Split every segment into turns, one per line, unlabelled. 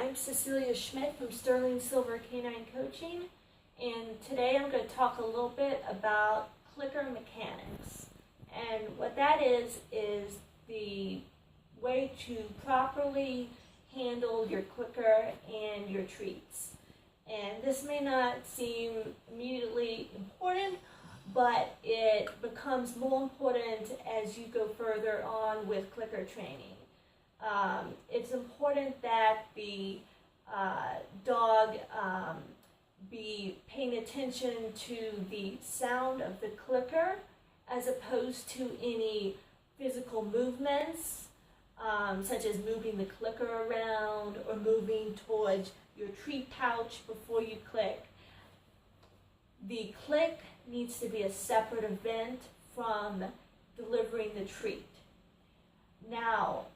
I'm Cecilia Schmidt from Sterling Silver Canine Coaching, and today I'm going to talk a little bit about clicker mechanics. And what that is the way to properly handle your clicker and your treats. And this may not seem immediately important, but it becomes more important as you go further on with clicker training. It's important that the dog be paying attention to the sound of the clicker as opposed to any physical movements, such as moving the clicker around or moving towards your treat pouch before you click. The click needs to be a separate event from delivering the treat. Now,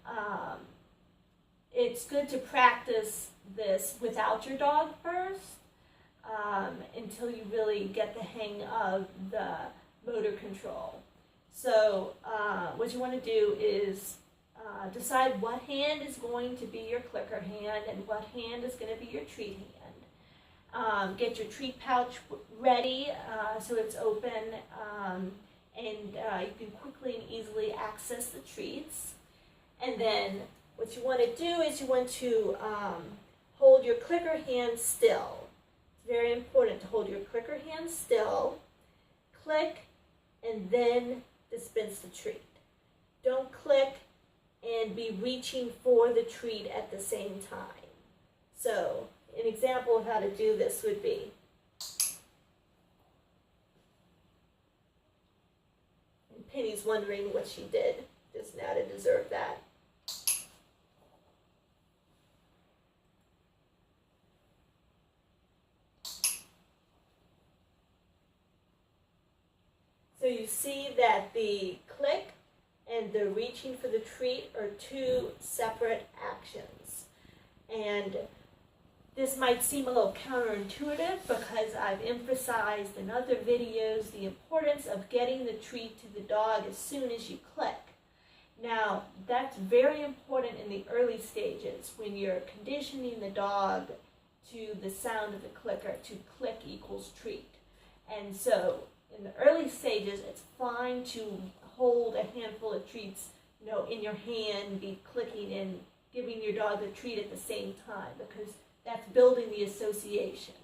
it's good to practice this without your dog first until you really get the hang of the motor control. So what you want to do is decide what hand is going to be your clicker hand and what hand is going to be your treat hand. Get your treat pouch ready so it's open and you can quickly and easily access the treats. And then what you want to do is you want to hold your clicker hand still. It's very important to hold your clicker hand still, click, and then dispense the treat. Don't click and be reaching for the treat at the same time. So an example of how to do this would be, and Penny's wondering what she did just now to deserve that. So you see that the click and the reaching for the treat are two separate actions. And this might seem a little counterintuitive because I've emphasized in other videos the importance of getting the treat to the dog as soon as you click. Now, that's very important in the early stages when you're conditioning the dog to the sound of the clicker, to click equals treat. And so in the early stages, it's fine to hold a handful of treats, in your hand, be clicking and giving your dog the treat at the same time, because that's building the association.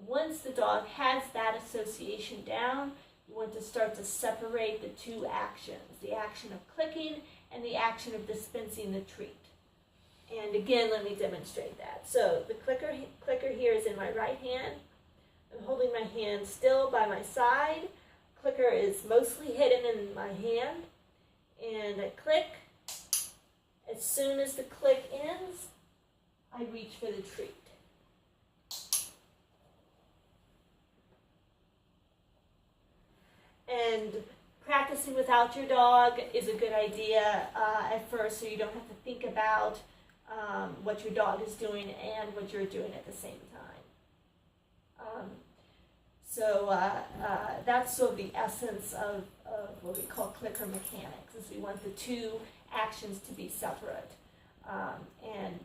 Once the dog has that association down, you want to start to separate the two actions, the action of clicking and the action of dispensing the treat. And again, let me demonstrate that. So the clicker here is in my right hand. I'm holding my hand still by my side. Clicker is mostly hidden in my hand. And I click. As soon as the click ends, I reach for the treat. And practicing without your dog is a good idea at first, so you don't have to think about what your dog is doing and what you're doing at the same time. So that's sort of the essence of what we call clicker mechanics, is we want the two actions to be separate. And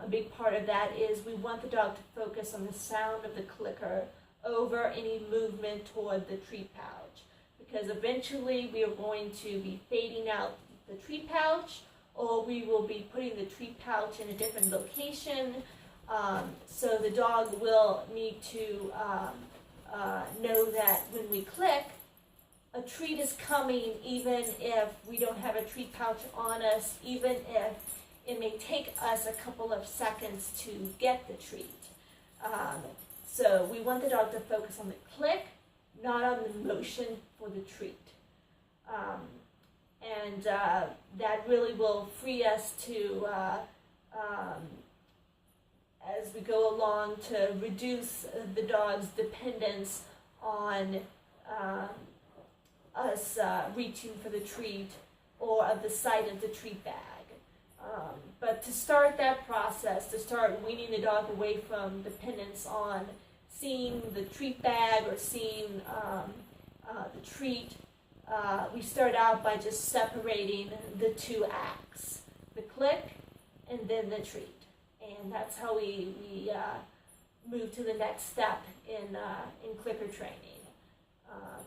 a big part of that is we want the dog to focus on the sound of the clicker over any movement toward the treat pouch. Because eventually we are going to be fading out the treat pouch, or we will be putting the treat pouch in a different location. So the dog will need to know that when we click, a treat is coming, even if we don't have a treat pouch on us, even if it may take us a couple of seconds to get the treat. So we want the dog to focus on the click, not on the motion for the treat. And that really will free us to, as we go along, to reduce the dog's dependence on us reaching for the treat or of the sight of the treat bag. But to start that process, to start weaning the dog away from dependence on seeing the treat bag or seeing the treat, we start out by just separating the two acts, the click and then the treat. And that's how we move to the next step in clicker training.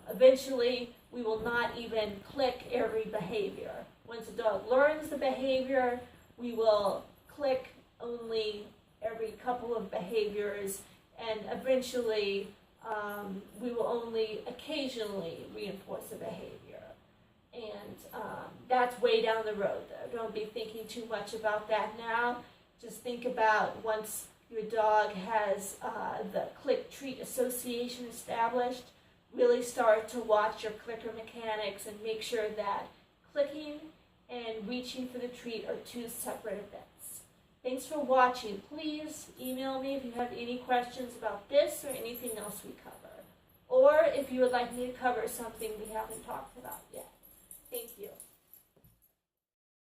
Eventually, we will not even click every behavior. Once a dog learns the behavior, we will click only every couple of behaviors, and eventually we will only occasionally reinforce a behavior. And that's way down the road, though. Don't be thinking too much about that now. Just think about once your dog has the click-treat association established, really start to watch your clicker mechanics and make sure that clicking and reaching for the treat are two separate events. Thanks for watching. Please email me if you have any questions about this or anything else we cover. Or if you would like me to cover something we haven't talked about yet. Thank you.